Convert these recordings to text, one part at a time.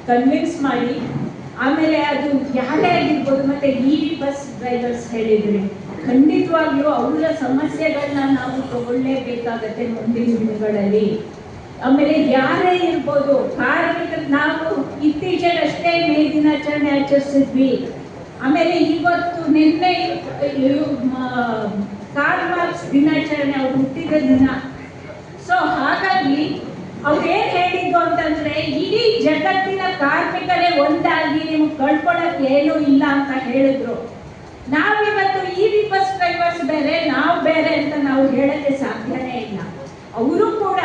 Convince ಮಾಡಿ, ಆಮೇಲೆ ಅದು ಯಾರೇ ಆಗಿರ್ಬೋದು. ಮತ್ತು ಬಸ್ ಡ್ರೈವರ್ಸ್ ಹೇಳಿದ್ರಿ, ಖಂಡಿತವಾಗ್ಲೂ ಅವರ ಸಮಸ್ಯೆಗಳನ್ನ ನಾವು ತಗೊಳ್ಳೇಬೇಕಾಗತ್ತೆ ಮುಂದಿನ ದಿನಗಳಲ್ಲಿ. ಆಮೇಲೆ ಯಾರೇ ಇರ್ಬೋದು, ಕಾರ್ಮಿಕರು, ನಾವು ಇತ್ತೀಚೆಗಷ್ಟೇ ಮೇ ದಿನಾಚರಣೆ ಆಚರಿಸಿದ್ವಿ. ಆಮೇಲೆ ಇವತ್ತು ನಿನ್ನೆ ಕಾರ್ಲ್ ಮಾರ್ಕ್ಸ್ ದಿನಾಚರಣೆ, ಅವ್ರು ಹುಟ್ಟಿದ ದಿನ. ಸೊ ಹಾಗಾಗಿ ಅವ್ರು ಏನು ಹೇಳಿದ್ದು ಅಂತಂದ್ರೆ, ಇಡೀ ಜಗತ್ತಿನ ಕಾರ್ಮಿಕರೇ ಒಂದಾಗಿ ನಿಮ್ಗೆ ಕಳ್ಕೊಳ್ಳೋಕೆ ಏನೂ ಇಲ್ಲ ಅಂತ ಹೇಳಿದ್ರು. ನಾವಿವತ್ತು ಬಸ್ ಡ್ರೈವರ್ಸ್ ಬೇರೆ, ನಾವು ಬೇರೆ ಅಂತ ನಾವು ಹೇಳಕ್ಕೆ ಸಾಧ್ಯನೇ ಇಲ್ಲ. ಅವರು ಕೂಡ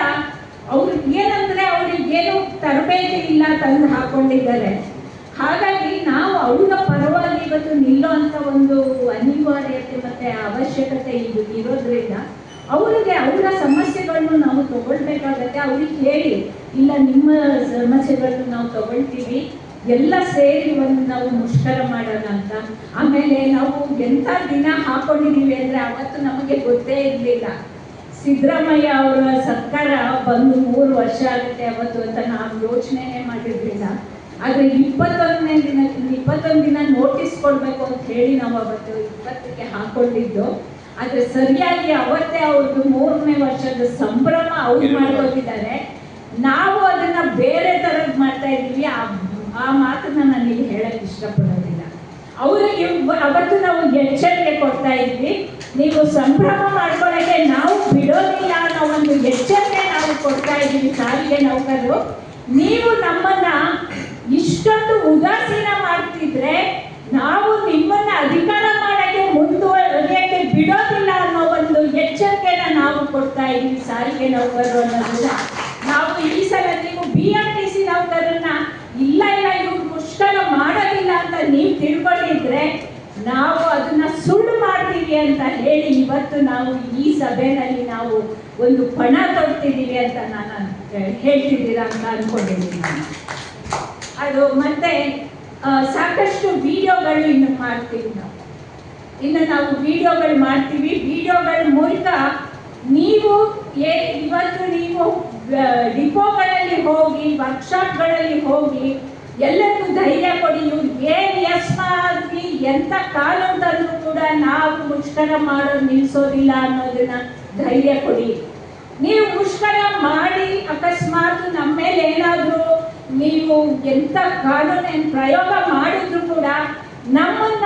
ಏನಂದ್ರೆ ಅವ್ರಿಗೇನು ತರಬೇತಿ ಇಲ್ಲ ತಂದು ಹಾಕೊಂಡಿದ್ದಾರೆ. ಹಾಗಾಗಿ ನಾವು ಅವರ ಪರವಾಗಿ ಇವತ್ತು ನಿಲ್ಲೋ ಅಂತ ಒಂದು ಅನಿವಾರ್ಯತೆ ಮತ್ತೆ ಅವಶ್ಯಕತೆ ಇರೋದ್ರಿಂದ ಅವರಿಗೆ ಅವರ ಸಮಸ್ಯೆಗಳನ್ನು ನಾವು ತಗೊಳ್ಬೇಕಾಗತ್ತೆ. ಅವ್ರಿಗೆ ಹೇಳಿ, ಇಲ್ಲ ನಿಮ್ಮ ಸಮಸ್ಯೆಗಳನ್ನು ನಾವು ತಗೊಳ್ತೀವಿ, ಎಲ್ಲ ಸೇರಿ ಒಂದು ನಾವು ಮುಷ್ಕರ ಮಾಡೋಣ ಅಂತ. ಆಮೇಲೆ ನಾವು ಎಂಥ ದಿನ ಹಾಕೊಂಡಿದ್ದೀವಿ ಅಂದರೆ, ಅವತ್ತು ನಮಗೆ ಗೊತ್ತೇ ಇರಲಿಲ್ಲ. ಸಿದ್ದರಾಮಯ್ಯ ಅವರ ಸರ್ಕಾರ ಬಂದು 3 ವರ್ಷ ಆಗುತ್ತೆ ಅವತ್ತು ಅಂತ ನಾವು ಯೋಚನೆನೇ ಮಾಡಿರಲಿಲ್ಲ. ಆದರೆ 21 ದಿನ ನೋಟಿಸ್ ಕೊಡಬೇಕು ಅಂತ ಹೇಳಿ ನಾವು ಅವತ್ತು 20ಕ್ಕೆ ಹಾಕೊಂಡಿದ್ದು. ಆದರೆ ಸರಿಯಾಗಿ ಅವತ್ತೇ ಅವ್ರದ್ದು 3ನೇ ವರ್ಷದ ಸಂಭ್ರಮ ಅವ್ರು ಮಾಡ್ಕೊಂಡಿದ್ದಾರೆ. ನಾವು ಅದನ್ನ ಬೇರೆ ಥರದ್ದು ಮಾಡ್ತಾ ಇದ್ದೀವಿ. ಆ ಮಾತನ್ನ ನಾನು ಇಲ್ಲಿ ಹೇಳಕ್ಕೆ ಇಷ್ಟಪಡೋದಿಲ್ಲ. ಅವರಿಗೆ ಅವತ್ತು ನಾವು ಎಚ್ಚರಿಕೆ ಕೊಡ್ತಾ ಇದ್ವಿ, ನೀವು ಸಂಭ್ರಮ ಮಾಡ್ಕೊಳ್ಳೋಕ್ಕೆ ನಾವು ಬಿಡೋದಿಲ್ಲ ಅನ್ನೋ ಒಂದು ಎಚ್ಚರಿಕೆ ನಾವು ಕೊಡ್ತಾ ಇದ್ದೀವಿ ಸಾರಿಗೆ ನೌಕರರು. ನೀವು ನಮ್ಮನ್ನ ಇಷ್ಟೊಂದು ಉದಾಸೀನ ಮಾಡ್ತಿದ್ರೆ ನಾವು ನಿಮ್ಮನ್ನ ಅಧಿಕಾರ ಮಾಡಕ್ಕೆ ಮುಂದುವರಿಯಕ್ಕೆ ಬಿಡೋದಿಲ್ಲ ಅನ್ನೋ ಒಂದು ಎಚ್ಚರಿಕೆನ ನಾವು ಕೊಡ್ತಾ ಇದ್ದೀವಿ ಸಾರಿಗೆ ನೌಕರರು ಅನ್ನೋದನ್ನ. ನಾವು ಈ ಸಲ ನೀವು BMTC ನೌಕರನ್ನ ಇಲ್ಲ ಇವ್ರು ಮುಷ್ಕರ ಮಾಡೋದಿಲ್ಲ ಅಂತ ನೀವು ತಿಳ್ಕೊಂಡಿದ್ರೆ ನಾವು ಅದನ್ನ ಸುಳ್ಳು ಮಾಡ್ತೀವಿ ಅಂತ ಹೇಳಿ ಇವತ್ತು ನಾವು ಈ ಸಭೆಯಲ್ಲಿ ನಾವು ಒಂದು ಪಣ ತೊಡ್ತಿದ್ದೀವಿ ಅಂತ ನಾನು ಹೇಳ್ತಿದ್ದೀರಾ ಅಂತ ಅನ್ಕೊಂಡಿದ್ದೀನಿ. ಅದು ಮತ್ತೆ ಸಾಕಷ್ಟು ವಿಡಿಯೋಗಳು ಇನ್ನು ಮಾಡ್ತೀವಿ ನಾವು ವಿಡಿಯೋಗಳು ಮಾಡ್ತೀವಿ. ವಿಡಿಯೋಗಳ ಮೂಲಕ ನೀವು ಇವತ್ತು ನೀವು ಡಿಪೋಗಳಲ್ಲಿ ಹೋಗಿ, ವರ್ಕ್ಶಾಪ್ಗಳಲ್ಲಿ ಹೋಗಿ ಎಲ್ಲರಿಗೂ ಧೈರ್ಯ ಕೊಡಿ. ಇವ್ರು ಏನು ಯಸ್ಮಾಗಿ ಎಂಥ ಕಾನೂನು ತಂದರೂ ಕೂಡ ನಾವು ಮುಷ್ಕರ ಮಾಡೋದು ನಿಲ್ಲಿಸೋದಿಲ್ಲ ಅನ್ನೋದನ್ನ ಧೈರ್ಯ ಕೊಡಿ. ನೀವು ಮುಷ್ಕರ ಮಾಡಿ ಅಕಸ್ಮಾತ್ ನಮ್ಮ ಮೇಲೆ ಏನಾದರೂ ನೀವು ಎಂಥ ಕಾನೂನಿನ ಪ್ರಯೋಗ ಮಾಡಿದ್ರು ಕೂಡ ನಮ್ಮನ್ನ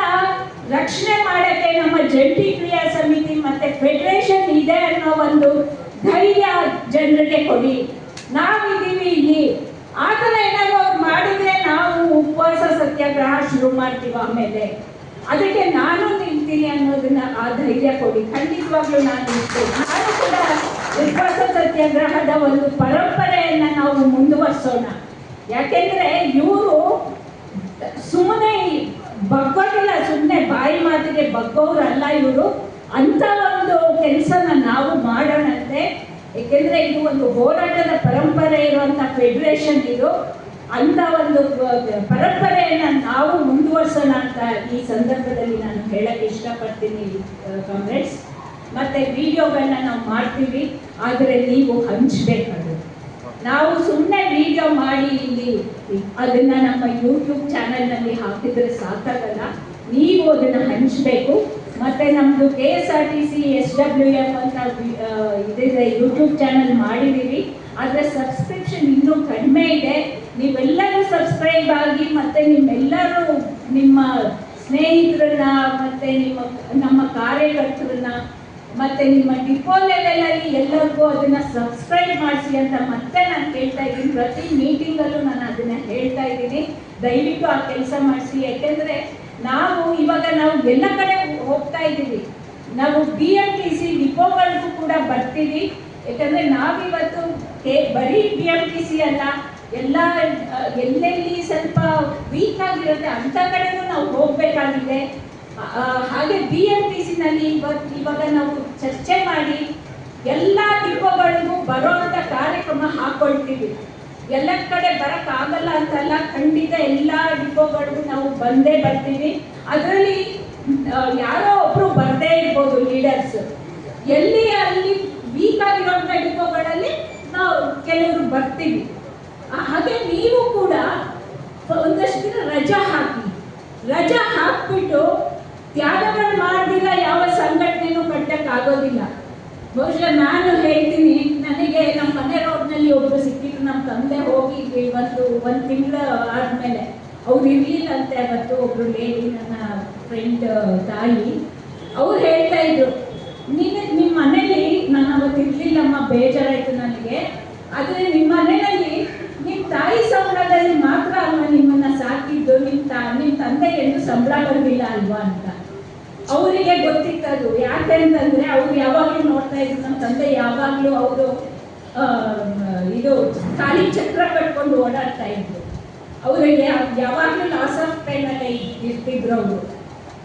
ರಕ್ಷಣೆ ಮಾಡೋಕ್ಕೆ ನಮ್ಮ ಜಂಟಿ ಕ್ರಿಯಾ ಸಮಿತಿ ಮತ್ತೆ ಫೆಡರೇಷನ್ ಇದೆ ಅನ್ನೋ ಒಂದು ಧೈರ್ಯ ಜನರಿಗೆ ಕೊಡಿ. ನಾವಿದ್ದೀವಿ ಇಲ್ಲಿ. ಆ ಥರ ಏನಾದ್ರು ಅವ್ರು ಮಾಡಿದ್ರೆ ನಾವು ಉಪವಾಸ ಸತ್ಯಾಗ್ರಹ ಶುರು ಮಾಡ್ತೀವಿ. ಆಮೇಲೆ ಅದಕ್ಕೆ ನಾನು ನಿಲ್ತೀನಿ ಅನ್ನೋದನ್ನ ಆ ಧೈರ್ಯ ಕೊಡಿ. ಖಂಡಿತವಾಗ್ಲೂ ನಾನು ನಿಲ್ತೀನಿ. ನಾನು ಕೂಡ ಉಪವಾಸ ಸತ್ಯಾಗ್ರಹದ ಒಂದು ಪರಂಪರೆಯನ್ನು ನಾವು ಮುಂದುವರಿಸೋಣ. ಯಾಕೆಂದ್ರೆ ಇವರು ಸುಮ್ಮನೆ ಬಗ್ಗೋದಿಲ್ಲ, ಸುಮ್ಮನೆ ಬಾಯಿ ಮಾತಿಗೆ ಬಗ್ಗೋರಲ್ಲ ಇವರು. ಅಂತ ಒಂದು ಕೆಲಸನ ನಾವು ಮಾಡೋಣಂತೆ. ಏಕೆಂದರೆ ಇದು ಒಂದು ಹೋರಾಟದ ಪರಂಪರೆ ಇರುವಂಥ ಫೆಡರೇಷನ್ ಇದು. ಅಂಥ ಒಂದು ಪರಂಪರೆಯನ್ನು ನಾವು ಮುಂದುವರ್ಸೋಣ ಅಂತ ಈ ಸಂದರ್ಭದಲ್ಲಿ ನಾನು ಹೇಳಕ್ಕೆ ಇಷ್ಟಪಡ್ತೀನಿ ಕಾಮ್ರೇಡ್ಸ್. ಮತ್ತು ವಿಡಿಯೋಗಳನ್ನ ನಾವು ಮಾಡ್ತೀವಿ, ಆದರೆ ನೀವು ಹಂಚಬೇಕು. ನಾವು ಸುಮ್ಮನೆ ವಿಡಿಯೋ ಮಾಡಿ ಇಲ್ಲಿ ಅದನ್ನು ನಮ್ಮ ಯೂಟ್ಯೂಬ್ ಚಾನೆಲ್ನಲ್ಲಿ ಹಾಕಿದರೆ ಸಾಕಾಗಲ್ಲ. ನೀವು ಅದನ್ನು ಹಂಚಬೇಕು. ಮತ್ತು ನಮ್ಮದು KSRTC SWF ಅಂತ ಇದಿದೆ, ಯೂಟ್ಯೂಬ್ ಚಾನಲ್ ಮಾಡಿದ್ದೀವಿ. ಆದರೆ ಸಬ್ಸ್ಕ್ರಿಪ್ಷನ್ ಇನ್ನೂ ಕಡಿಮೆ ಇದೆ. ನೀವೆಲ್ಲರೂ ಸಬ್ಸ್ಕ್ರೈಬ್ ಆಗಿ ಮತ್ತು ನಿಮ್ಮೆಲ್ಲರೂ ನಿಮ್ಮ ಸ್ನೇಹಿತರನ್ನ ಮತ್ತು ನಮ್ಮ ಕಾರ್ಯಕರ್ತರನ್ನ ಮತ್ತು ನಿಮ್ಮ ಡಿಪೋ ಲೆವೆಲಲ್ಲಿ ಎಲ್ಲರಿಗೂ ಅದನ್ನು ಸಬ್ಸ್ಕ್ರೈಬ್ ಮಾಡಿಸಿ ಅಂತ ಮತ್ತೆ ನಾನು ಕೇಳ್ತಾ ಇದ್ದೀನಿ. ಪ್ರತಿ ಮೀಟಿಂಗಲ್ಲೂ ನಾನು ಅದನ್ನು ಹೇಳ್ತಾ ಇದ್ದೀನಿ. ದಯವಿಟ್ಟು ಆ ಕೆಲಸ ಮಾಡಿಸಿ. ಯಾಕೆಂದರೆ ಇವಾಗ ನಾವು ಎಲ್ಲ ಕಡೆ ಹೋಗ್ತಾ ಇದ್ದೀವಿ. ನಾವು BMTC ಡಿಪೋಗಳಿಗೂ ಕೂಡ ಬರ್ತೀವಿ. ಯಾಕಂದರೆ ನಾವಿವತ್ತು ಬರೀ BMTC ಅಲ್ಲ, ಎಲ್ಲೆಲ್ಲಿ ಸ್ವಲ್ಪ ವೀಕ್ ಆಗಿರುತ್ತೆ ಅಂಥ ಕಡೆಗೂ ನಾವು ಹೋಗಬೇಕಾಗಿದೆ. ಹಾಗೆ BMTCನಲ್ಲಿ ಇವಾಗ ನಾವು ಚರ್ಚೆ ಮಾಡಿ ಎಲ್ಲ ಡಿಪೋಗಳಿಗೂ ಬರೋವಂಥ ಕಾರ್ಯಕ್ರಮ ಹಾಕ್ಕೊಳ್ತೀವಿ. ಎಲ್ಲ ಕಡೆ ಬರೋಕ್ಕಾಗಲ್ಲ ಅಂತಲ್ಲ, ಖಂಡಿತ ಎಲ್ಲ ಡಿಪೋಗಳಿಗೂ ನಾವು ಬಂದೇ ಬರ್ತೀವಿ. ಅದರಲ್ಲಿ ಯಾರೋ ಒಬ್ಬರು ಬರದೇ ಇರ್ಬೋದು ಲೀಡರ್ಸ್. ಅಲ್ಲಿ ವೀಕ್ ಆಗಿರೋಂಥ ಡಿಪೋಗಳಲ್ಲಿ ನಾವು ಕೆಲವರು ಬರ್ತೀವಿ. ಹಾಗೆ ನೀವು ಕೂಡ ಒಂದಷ್ಟು ದಿನ ರಜಾ ಹಾಕ್ಬಿಟ್ಟು ತ್ಯಾಗಗಳು ಮಾಡದಿಲ್ಲ ಯಾವ ಸಂಘಟನೆನೂ ಕಟ್ಟಕ್ಕಾಗೋದಿಲ್ಲ. ಬಹುಶಃ ನಾನು ಹೇಳ್ತೀನಿ, ನನಗೆ ನಮ್ಮ ಮನೆ ರೋಡ್ನಲ್ಲಿ ಒಬ್ರು ಸಿಕ್ಕಿದ್ರು, ನಮ್ಮ ತಂದೆ ಹೋಗಿ ಒಂದು ತಿಂಗಳು ಆದಮೇಲೆ ಅವ್ರು ಇರಲಿಲ್ಲಂತೆ. ಅವತ್ತು ಒಬ್ರು ಲೇಡಿ, ನನ್ನ ಫ್ರೆಂಡ್ ತಾಯಿ, ಅವ್ರು ಹೇಳ್ತಾ ಇದ್ರು, ನಿಮ್ಮ ಮನೇಲಿ, ನಾನು ಅವತ್ತು ಇರಲಿಲ್ಲಮ್ಮ, ಬೇಜಾರಾಯಿತು ನನಗೆ, ಆದರೆ ನಿಮ್ಮ ಮನೆಯಲ್ಲಿ ನಿಮ್ಮ ತಾಯಿ ಸಂಬಳದಲ್ಲಿ ಮಾತ್ರ ಅಲ್ವಾ ನಿಮ್ಮನ್ನ ಸಾಕಿದ್ದು, ನಿಮ್ಮ ತಂದೆಗೆ ಎಂದು ಸಂಬಳ ಬರಲಿಲ್ಲ ಅಲ್ವಾ ಅಂತ. ಅವರಿಗೆ ಗೊತ್ತಿತ್ತದು. ಯಾಕೆ ಅಂತಂದ್ರೆ ಅವ್ರು ಯಾವಾಗಲೂ ನೋಡ್ತಾ ಇದ್ರು, ನಮ್ಮ ತಂದೆ ಯಾವಾಗಲೂ ಅವರು ಇದು ಖಾಲಿ ಚಕ್ರ ಕಟ್ಕೊಂಡು ಓಡಾಡ್ತಾ ಇದ್ರು. ಅವರಿಗೆ ಯಾವಾಗಲೂ ಲಾಸ್ ಆಫ್ ಪೇನಲ್ಲೇ ಇರ್ತಿದ್ರು.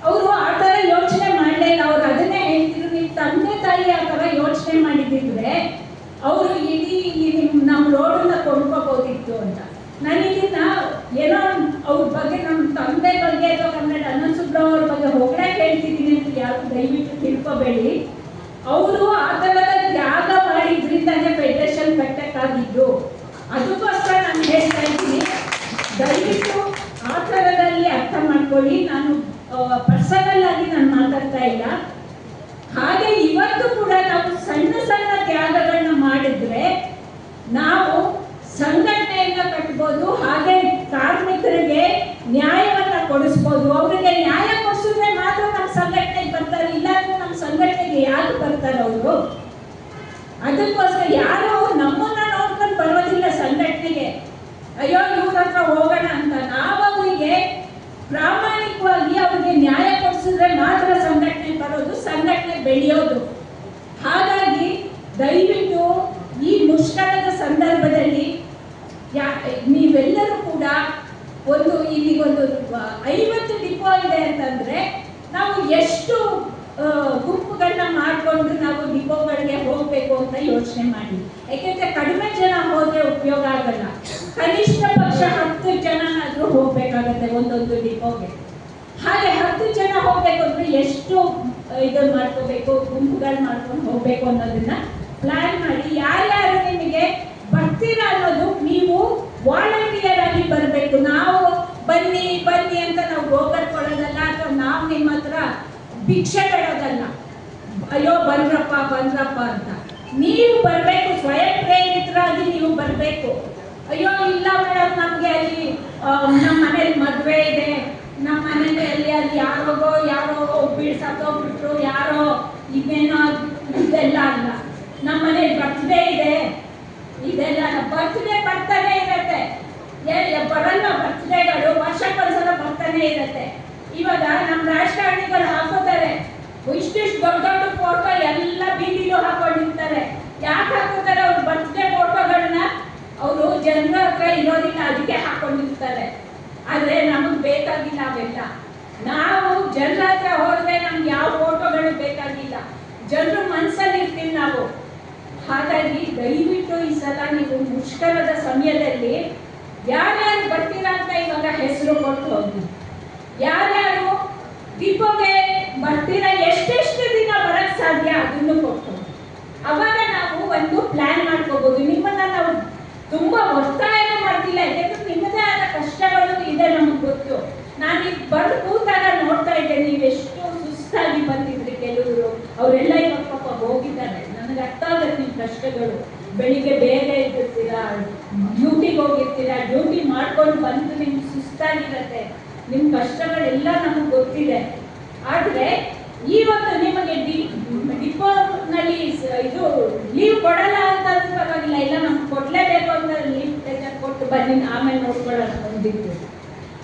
ಅವರು ಆ ಥರ ಯೋಚನೆ ಮಾಡಲೇ ಇಲ್ಲ. ಅವ್ರು ಅದನ್ನೇ ಹೇಳ್ತಿದ್ರು, ನಿಮ್ಮ ತಂದೆ ತಾಯಿ ಆ ಥರ ಯೋಚನೆ ಮಾಡಿದ್ರೆ ಅವರು ಇಡೀ ನಮ್ಮ ರೋಡನ್ನ ಕೊಂಡ್ಕೋಬೋದಿತ್ತು ಅಂತ. ನನಗಿನ್ನ ಏನೋ ಅವ್ರ ಬಗ್ಗೆ, ನಮ್ಮ ತಂದೆ ಬಗ್ಗೆ ಅಥವಾ ಕನ್ನಡ ಅನಂತ ಸುಬ್ರಹ್ಮಣ್ಯ ಅವ್ರ ಬಗ್ಗೆ ಹೊಗಳೇ ಹೇಳ್ತಿದ್ದೀನಿ ಅಂತ ಯಾರು ದಯವಿಟ್ಟು ತಿಳ್ಕೊಬೇಡಿ. ಅವರು ಆ ಥರದ ತ್ಯಾಗ ಮಾಡಿದ್ರಿಂದಾನೇ ಫೆಡರೇಷನ್ ಕಟ್ಟಕ್ಕಾಗಿದ್ದು. ಅದಕ್ಕೋಸ್ಕರ ನಾನು ಹೇಳ್ತಾ ಇದ್ದೀನಿ, ದಯವಿಟ್ಟು ಆ ಥರದಲ್ಲಿ ಅರ್ಥ ಮಾಡ್ಕೊಳ್ಳಿ. ನಾನು ಪರ್ಸನಲ್ ಆಗಿ ನಾನು ಮಾತಾಡ್ತಾ ಇಲ್ಲ. ಹಾಗೆ ಇವತ್ತು ಕೂಡ ನಾವು ಸಣ್ಣ ಸಣ್ಣ ತ್ಯಾಗಗಳನ್ನ ಮಾಡಿದ್ರೆ ನಾವು ಸಂಘಟನೆಯನ್ನ ಕಟ್ಬೋದು, ಹಾಗೆ ಕಾರ್ಮಿಕರಿಗೆ ನ್ಯಾಯವನ್ನ ಕೊಡಿಸ್ಬೋದು. ಅವರಿಗೆ ನ್ಯಾಯ ಕೊಡಿಸಿದ್ರೆ ಮಾತ್ರ ನಮ್ಮ ಸಂಘಟನೆಗೆ ಬರ್ತಾರೆ, ಇಲ್ಲಾಂದ್ರೆ ನಮ್ಮ ಸಂಘಟನೆಗೆ ಯಾರು ಬರ್ತಾರೆ ಅವರು? ಅದಕ್ಕೋಸ್ಕರ ಯಾರು ನಮ್ಮನ್ನ ನೋಡ್ಕೊಂಡು ಬರೋದಿಲ್ಲ ಸಂಘಟನೆಗೆ, ಅಯ್ಯೋ ಇವ್ರ ಹತ್ರ ಹೋಗೋಣ ಅಂತ. ನಾವು ಅವರಿಗೆ ಪ್ರಾಮಾಣಿಕವಾಗಿ ಅವ್ರಿಗೆ ನ್ಯಾಯ ಕೊಡಿಸಿದ್ರೆ ಮಾತ್ರ ಸಂಘಟನೆ ಬರೋದು, ಸಂಘಟನೆ ಬೆಳೆಯೋದು. ಹಾಗಾಗಿ ದಯವಿಟ್ಟು ಈ ಮುಷ್ಕರದ ಸಂದರ್ಭದಲ್ಲಿ ನೀವೆಲ್ಲರೂ ಕೂಡ ಇಲ್ಲಿ ಒಂದು 50 ಡಿಪೋ ಇದೆ ಅಂತಂದ್ರೆ ನಾವು ಎಷ್ಟು ಗುಂಪುಗಳನ್ನ ಮಾಡಿಕೊಂಡು ನಾವು ಡಿಪೋಗಳಿಗೆ ಹೋಗ್ಬೇಕು ಅಂತ ಯೋಚನೆ ಮಾಡಿ. ಯಾಕೆಂದ್ರೆ ಕಡಿಮೆ ಜನ ಹೋದ್ರೆ ಉಪಯೋಗ ಆಗಲ್ಲ. ಕನಿಷ್ಠ ಪಕ್ಷ 10 ಜನನಾದ್ರೂ ಹೋಗ್ಬೇಕಾಗತ್ತೆ ಒಂದೊಂದು ಡಿಪೋಗೆ. ಹಾಗೆ 10 ಜನ ಹೋಗ್ಬೇಕು ಅಂದ್ರೆ ಎಷ್ಟು ಇದು ಮಾಡ್ಕೋಬೇಕು, ಗುಂಪುಗಳು ಮಾಡ್ಕೊಂಡು ಹೋಗ್ಬೇಕು ಅನ್ನೋದನ್ನ ಪ್ಲಾನ್ ಮಾಡಿ. ಯಾರ್ಯಾರು ನಿಮಗೆ ಬರ್ತೀರಾ ಅನ್ನೋದು ನೀವು ವಾಲಂಟಿಯರ್ ಆಗಿ ಬರಬೇಕು. ನಾವು ಬನ್ನಿ ಬನ್ನಿ ಅಂತ ನಾವು ಗೋಗರ್ ಕೊಡೋದಲ್ಲ, ಅಥವಾ ನಾವು ನಿಮ್ಮ ಹತ್ರ ಭಿಕ್ಷೆ ಬೇಡೋದಲ್ಲ, ಅಯ್ಯೋ ಬಂದ್ರಪ್ಪ ಅಂತ. ನೀವು ಬರಬೇಕು, ಸ್ವಯಂ ಪ್ರೇರಿತರಾಗಿ ನೀವು ಬರಬೇಕು. ಅಯ್ಯೋ ಇಲ್ಲ ಮೇಡಮ್, ನಮಗೆ ಅಲ್ಲಿ ನಮ್ಮ ಮನೇಲಿ ಮದುವೆ ಇದೆ, ನಮ್ಮ ಮನೆಯಲ್ಲಿ ಅಲ್ಲಿ ಯಾರೋ ಸತ್ತೋಗ್ಬಿಟ್ರು, ಯಾರೋ ಇದೇನೋ, ಇದೆಲ್ಲ ಅಲ್ಲ. ನಮ್ಮ ಮನೇಲಿ ಬರ್ತ್ಡೇ ಇದೆ, ಇದೆಲ್ಲ ಬರ್ತ್ಡೇ ಬರ್ತಾನೆ ಇರತ್ತೆ. ಬರಲ್ಲ ಬರ್ತ್ಡೇಗಳು, ವರ್ಷಕ್ಕೊಂದ್ಸಲ ಬರ್ತಾನೆ ಇರತ್ತೆ. ಇವಾಗ ನಮ್ಮ ರಾಜಕಾರಣಿಗಳು ಹಾಕೋತಾರೆ ಇಷ್ಟಿಷ್ಟು ದೊಡ್ಡ ದೊಡ್ಡ ಫೋಟೋ ಎಲ್ಲ ಬೀದಿಲೂ ಹಾಕೊಂಡಿರ್ತಾರೆ. ಯಾಕೆ ಹಾಕೋತಾರೆ? ಅವ್ರ ಬರ್ತ್ಡೇ ಫೋಟೋಗಳನ್ನ ಅವರು ಜನರ ಹತ್ರ ಇರೋದಿಲ್ಲ, ಅದಕ್ಕೆ ಹಾಕೊಂಡಿರ್ತಾರೆ. ಆದ್ರೆ ನಮಗ್ ಬೇಕಾಗಿಲ್ಲ ಅವೆಲ್ಲ. ನಾವು ಜನರ ಹತ್ರ ಹೋದ್ರೆ ನಮ್ಗೆ ಯಾವ ಫೋಟೋಗಳು ಬೇಕಾಗಿಲ್ಲ, ಜನರ ಮನಸ್ಸಲ್ಲಿ ಇರ್ತೀವಿ ನಾವು. ಹಾಗಾಗಿ ದಯವಿಟ್ಟು ಈ ಸಲ ನೀವು ಮುಷ್ಕರದ ಸಮಯದಲ್ಲಿ ಯಾರ್ಯಾರು ಬರ್ತೀರಾ ಅಂತ ಇವಾಗ ಹೆಸರು ಕೊಟ್ಟು ಹೋಗಿ. ಯಾರ್ಯಾರು ಡಿಪೋಗೆ ಬರ್ತೀರಾ, ಎಷ್ಟೆಷ್ಟು ದಿನ ಬರಕ್ ಸಾಧ್ಯ ಅದನ್ನು ಕೊಟ್ಟು, ಅವಾಗ ನಾವು ಒಂದು ಪ್ಲಾನ್ ಮಾಡ್ಕೋಬಹುದು. ನಿಮ್ಮನ್ನ ನಾವು ತುಂಬಾ ಒತ್ತಾಯ ಮಾಡ್ತಿಲ್ಲ, ಯಾಕಂದ್ರೆ ನಿಮ್ಮದೇ ಆದ ಕಷ್ಟಗಳು ಇದೆ, ನಮಗೆ ಗೊತ್ತು. ನಾನು ಈಗ ಬಂದು ಕೂತಾಗ ನೋಡ್ತಾ ಇದ್ದೆ, ನೀವೆಷ್ಟು ಸುಸ್ತಾಗಿ ಬಂದಿದ್ರಿ ಕೆಲವರು. ಅವರೆಲ್ಲ ಇವಾಗ ಪಾಪ ಹೋಗಿದ್ದಾರೆ. ನನಗೆ ಅರ್ಥ ಆಗುತ್ತೆ ನಿಮ್ಮ ಕಷ್ಟಗಳು. ಬೆಳಿಗ್ಗೆ ಬೇಗ ಎದ್ದಿರ್ತೀರಾ, ಡ್ಯೂಟಿಗೆ ಹೋಗಿರ್ತೀರಾ, ಡ್ಯೂಟಿ ಮಾಡ್ಕೊಂಡು ಬಂದು ನಿಮ್ಗೆ ಸುಸ್ತಾಗಿರತ್ತೆ. ನಿಮ್ಮ ಕಷ್ಟಗಳೆಲ್ಲ ನಮಗೆ ಗೊತ್ತಿದೆ. ಆದ್ರೆ ಇವತ್ತು ನಿಮಗೆ ಡಿಪೋನಲ್ಲಿ ಇದು ಲೀವ್ ಕೊಡಲ್ಲ ಅಂತ ಪರವಾಗಿಲ್ಲ, ಇಲ್ಲ ನಮ್ಗೆ ಕೊಡ್ಲೇಬೇಕು ಅಂತ ಲೀವ್ ಲೆಟರ್ ಕೊಟ್ಟು ಬನ್ನಿ, ಆಮೇಲೆ ನೋಡ್ಕೊಳ್ಳೋಣ ಬಂದಿದ್ದು.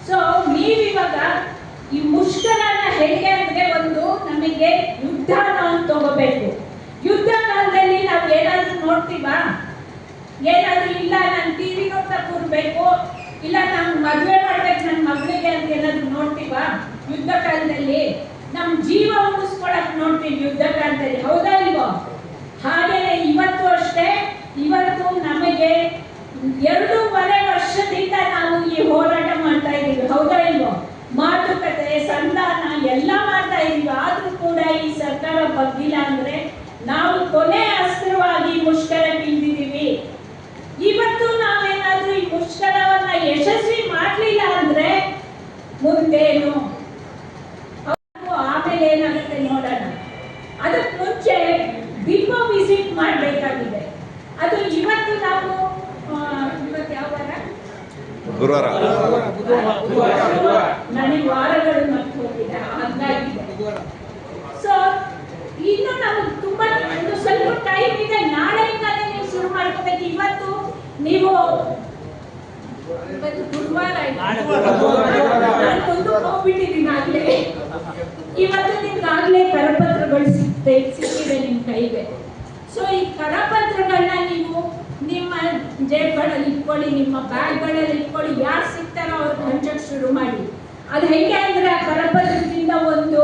ಸೊ ನೀವಿವಾಗ ಈ ಮುಷ್ಕರನ ಹೇಗೆ ಅಂದ್ರೆ ಒಂದು ನಮಗೆ ಯುದ್ಧ ನಾವು ತಗೋಬೇಕು. ಯುದ್ಧ ಕಾಲದಲ್ಲಿ ನಾವು ಏನಾದ್ರೂ ನೋಡ್ತೀವಾ? ಏನಾದ್ರೂ ಇಲ್ಲ ನಾನು ಟಿವಿ ನೋಡ್ತಾ ಕೂರ್ಬೇಕು, ಇಲ್ಲ ನಾನು ಮದುವೆ ಮಾಡ್ಬೇಕು ನನ್ನ ಮಗಳಿಗೆ ಅಂತ ಏನಾದ್ರು ನೋಡ್ತೀವಾ? ಯುದ್ಧ ಕಾಲದಲ್ಲಿ ನಮ್ಮ ಜೀವ ಉಳಿಸ್ಕೊಳಕ್ ನೋಡ್ತೀವಿ ಯುದ್ಧ ಕಾಲದಲ್ಲಿ, ಹೌದಾ ಇಲ್ವೋ? ಹಾಗೇನೆ ಇವತ್ತು ಅಷ್ಟೇ. ಇವತ್ತು ನಮಗೆ 2.5 ವರ್ಷದಿಂದ ನಾವು ಈ ಹೋರಾಟ ಮಾಡ್ತಾ ಇದ್ದೀವಿ, ಹೌದಾ ಇಲ್ವೋ? ಮಾತುಕತೆ, ಸಂಧಾನ ಎಲ್ಲ ಮಾಡ್ತಾ ಇದೀವಿ. ಆದ್ರೂ ಕೂಡ ಈ ಸರ್ಕಾರ ಬಗ್ಗಿಲ್ಲ ಅಂದ್ರೆ ನಾವು ಕೊನೆ ಅಸ್ತ್ರವಾಗಿ ಮುಷ್ಕರಕ್ಕೆ ಇಳಿದಿದ್ದೀವಿ. ಇವತ್ತು ನಾವೇನಾದ್ರೂ ಈ ಮುಷ್ಕರವನ್ನ ಯಶಸ್ವಿ ಮಾಡ್ಲಿಲ್ಲ ಮುಂದೇನು ಆಮೇಲೆ ಏನಾಗುತ್ತೆ ನೋಡೋಣ. ಅದಕ್ಕೆ ಮುಂಚೆ ಡಿಪೋ ವಿಸಿಟ್ ಮಾಡಬೇಕಾಗಿದೆ. ಅದು ಇವತ್ತು ನಾವು ಇವತ್ತು ಯಾವ ವಾರ? ಗುರುವಾರ. ನನಗೆ ವಾರಗಳು ಮತ್ತೆ ಹೋಗಿದೆ ಹಾಗಾಗಿದೆ. ಸೊ ಇನ್ನು ನಮಗೆ ತುಂಬಾ ಒಂದು ಸ್ವಲ್ಪ ಟೈಮ್ ಇದೆ. ನಾಳೆಯಿಂದಾನೇ ನೀವು ಶುರು ಮಾಡ್ಕೋಬೇಕು. ಇವತ್ತು ನೀವು ಗುರುವಾರ ನಾನು ಹೋಗ್ಬಿಟ್ಟಿದ್ದೀನಿ ಆಗ್ಲೇ. ಇವತ್ತು ನಿಮ್ಗೆ ಆಗ್ಲೇ ಕರಪತ್ರಗಳು ಸಿಕ್ಕಿದೆ ನಿಮ್ಮ ಕೈಗೆ. ಸೊ ಈ ಕರಪತ್ರಗಳನ್ನ ನೀವು ನಿಮ್ಮ ಜೇಬ್ಗಳಲ್ಲಿ ಇಟ್ಕೊಳ್ಳಿ, ನಿಮ್ಮ ಬ್ಯಾಗ್ಗಳಲ್ಲಿ ಇಟ್ಕೊಳ್ಳಿ. ಯಾರು ಸಿಗ್ತಾರೋ ಅವ್ರಿಗೆ ಹಂಚಕ್ಕೆ ಶುರು ಮಾಡಿ. ಅದು ಹೇಗೆ ಅಂದ್ರೆ ಆ ಕರಪತ್ರದಿಂದ ಒಂದು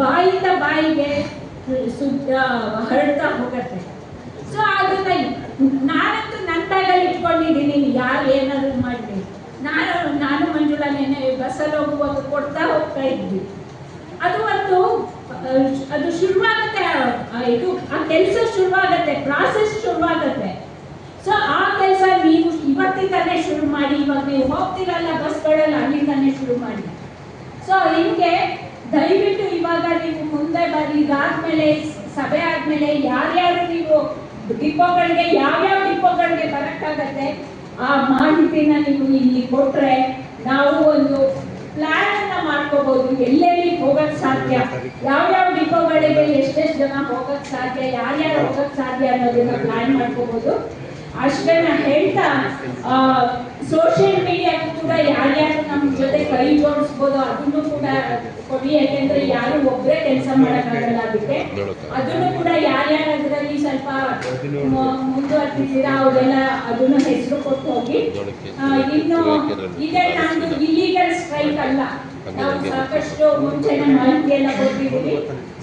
ಬಾಯಿಂದ ಬಾಯಿಗೆ ಹರಡ್ತಾ ಹೋಗುತ್ತೆ. ಸೊ ಅದನ್ನ ನಾನಂತೂ ನನ್ನ ಬ್ಯಾಗಲ್ಲಿ ಇಟ್ಕೊಂಡಿದ್ದೀನಿ. ಯಾರು ಏನಾದ್ರು ಮಾಡಲಿ, ನಾನು ಮಂಜುಳಾ ನೆನೆ ಬಸ್ಸಲ್ಲಿ ಹೋಗುವಾಗ ಕೊಡ್ತಾ ಹೋಗ್ತಾ ಇದ್ವಿ. ಅದು ಒಂದು ಅದು ಶುರುವಾಗುತ್ತೆ, ಇದು ಆ ಕೆಲಸ ಶುರುವಾಗುತ್ತೆ, ಪ್ರಾಸೆಸ್ ಶುರುವಾಗುತ್ತೆ. ಸೊ ಆ ಕೆಲಸ ನೀವು ಇವತ್ತಿಂದಾನೇ ಶುರು ಮಾಡಿ. ಇವಾಗ ನೀವು ಹೋಗ್ತಿರಲ್ಲ ಬಸ್ಗಳಲ್ಲಿ, ಅಲ್ಲಿಂದಾನೇ ಶುರು ಮಾಡಿ. ಸೊ ಹಿಂಗೆ ದಯವಿಟ್ಟು ಇವಾಗ ನೀವು ಮುಂದೆ ಬರೀ. ಇದಾದ್ಮೇಲೆ ಸಭೆ ಆದ್ಮೇಲೆ ಯಾರ್ಯಾರು ನೀವು ಡಿಪೋಗಳಿಗೆ, ಯಾವ್ಯಾವ ಡಿಪೋಗಳಿಗೆ ಬರಕ್ಕಾಗತ್ತೆ ಆ ಮಾಹಿತಿನ ನೀವು ಇಲ್ಲಿ ಕೊಟ್ರೆ ನಾವು ಒಂದು ಪ್ಲಾನ್ ಅನ್ನ ಮಾಡ್ಕೋಬಹುದು. ಎಲ್ಲೆಲ್ಲಿ ಹೋಗಕ್ ಸಾಧ್ಯ, ಯಾವ್ಯಾವ ಡಿಪೋಗಳಿಗೆ ಎಷ್ಟೆಷ್ಟು ಜನ ಹೋಗಕ್ ಸಾಧ್ಯ, ಯಾರ್ಯಾರು ಹೋಗಕ್ ಸಾಧ್ಯ ಅನ್ನೋದನ್ನ ಪ್ಲಾನ್ ಮಾಡ್ಕೋಬಹುದು. ಅಷ್ಟನ್ನ ಹೇಳ್ತಾ ಸೋಷಿಯಲ್ ಮೀಡಿಯಾಕ್ಕೂ ಕೂಡ ಯಾರ್ಯಾರು ನಮ್ಮ ಜೊತೆ ಕೈ ಜೋಡಿಸ್ಬೋದು ಅದನ್ನು ಕೂಡ ಕೊಡಿ. ಯಾಕೆಂದ್ರೆ ಯಾರು ಒಬ್ಬರೇ ಕೆಲಸ ಮಾಡೋಕ್ಕಾಗಲ್ಲ. ಅದಕ್ಕೆ ಅದನ್ನು ಕೂಡ ಯಾರ್ಯಾರು ಅದರಲ್ಲಿ ಸ್ವಲ್ಪ ಮುಂದುವರ್ತಿದ್ದೀರಾ ಅವರೆಲ್ಲ ಅದನ್ನು ಹೆಸರು ಕೊಟ್ಟು ಹೋಗಿ. ಇನ್ನು ಇದೇ ನಾನು ಇಲ್ಲೀಗಲ್ ಸ್ಟ್ರೈಕ್ ಅಲ್ಲ, ನಾವು ಸಾಕಷ್ಟು ಮುಂಚೆನೆ ಮಾಹಿತಿಯೆಲ್ಲ ಕೊಟ್ಟಿದ್ದೀವಿ.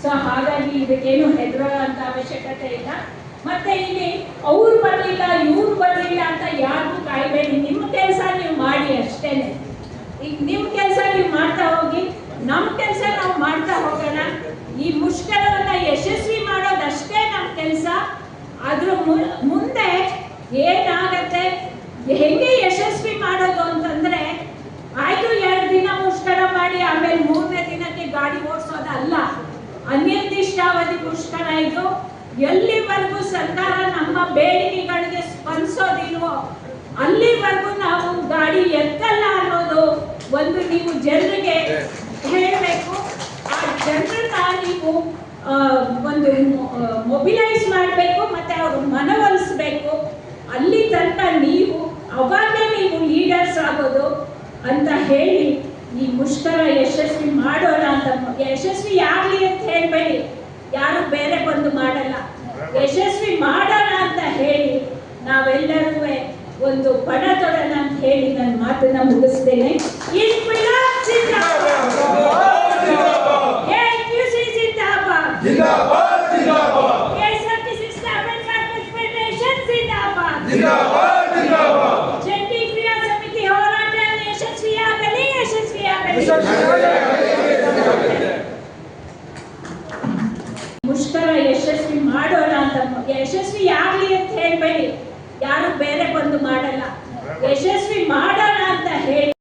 ಸೊ ಹಾಗಾಗಿ ಇದಕ್ಕೇನು ಹೆದರೋ ಅಂತ ಅವಶ್ಯಕತೆ ಇಲ್ಲ. ಮತ್ತೆ ಇಲ್ಲಿ ಅವ್ರು ಬರಲಿಲ್ಲ ಇವ್ರು ಬರಲಿಲ್ಲ ಅಂತ ಯಾರಿಗೂ ಕಾಯ್ಬೇಡಿ. ನಿಮ್ಮ ಕೆಲಸ ನೀವು ಮಾಡಿ ಅಷ್ಟೇನೆ. ಈಗ ನಿಮ್ಮ ಕೆಲಸ ನೀವು ಮಾಡ್ತಾ ಹೋಗಿ, ನಮ್ಮ ಕೆಲಸ ನಾವು ಮಾಡ್ತಾ ಹೋಗೋಣ. ಈ ಮುಷ್ಕರವನ್ನ ಯಶಸ್ವಿ ಮಾಡೋದಷ್ಟೇ ನಮ್ಮ ಕೆಲಸ. ಅದ್ರ ಮುಂದೆ ಏನಾಗತ್ತೆ, ಹೆಂಗೆ ಯಶಸ್ವಿ ಮಾಡೋದು ಅಂತಂದ್ರೆ ಆಯ್ತು 2 ದಿನ ಮುಷ್ಕರ ಮಾಡಿ ಆಮೇಲೆ 3ನೇ ದಿನಕ್ಕೆ ಗಾಡಿ ಓಡಿಸೋದಲ್ಲ. ಅನಿರ್ದಿಷ್ಟಾವಧಿ ಮುಷ್ಕರ ಇದು. ಎಲ್ಲಿವರೆಗೂ ಸರ್ಕಾರ ನಮ್ಮ ಬೇಡಿಕೆಗಳಿಗೆ ಸ್ಪಂದಿಸೋದಿಲ್ವೋ ಅಲ್ಲಿವರೆಗೂ ನಾವು ಗಾಡಿ ಎತ್ತಲ್ಲ ಅನ್ನೋದು ಒಂದು ನೀವು ಜನರಿಗೆ ಹೇಳಬೇಕು. ಆ ಜನರನ್ನ ನೀವು ಒಂದು ಮೊಬಿಲೈಸ್ ಮಾಡಬೇಕು, ಮತ್ತೆ ಅವರು ಮನವೊಲಿಸಬೇಕು. ಅಲ್ಲಿ ತನಕ ನೀವು ಅವಾಗಲೇ ನೀವು ಲೀಡರ್ಸ್ ಆಗೋದು ಅಂತ ಹೇಳಿ ಈ ಮುಷ್ಕರ ಯಶಸ್ವಿ ಮಾಡೋಣ ಅಂತ. ಯಶಸ್ವಿ ಆಗಲಿ ಅಂತ ಹೇಳಬೇಡಿ, ಯಾರು ಬೇರೆ ಬಂದು ಮಾಡಲ್ಲ. ಯಶಸ್ವಿ ಮಾಡೋಣ ಅಂತ ಹೇಳಿ ನಾವೆಲ್ಲರೂ ಒಂದು ಪಣ ತೊಡೋಣ ಅಂತ ಹೇಳಿ ನನ್ನ ಮಾತನ್ನ ಮುಗಿಸ್ತೇನೆ. ಜಂಟಿ ಕ್ರಿಯಾ ಸಮಿತಿ ಹೋರಾಟ ಯಶಸ್ವಿಯಾಗಲಿ, ಯಶಸ್ವಿಯಾಗಲಿ. ಮುಷ್ಕರ ಯಶಸ್ವಿ ಮಾಡೋಣ ಅಂತ. ಯಶಸ್ವಿ ಆಗಲಿ ಅಂತ ಹೇಳಬೇಡಿ, ಯಾರು ಬೇರೆ ಬಂದು ಮಾಡಲ್ಲ. ಯಶಸ್ವಿ ಮಾಡೋಣ ಅಂತ ಹೇಳಿ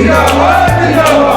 ಜಿಂದಾಬಾದ್ ಜಿಂದಾಬಾದ್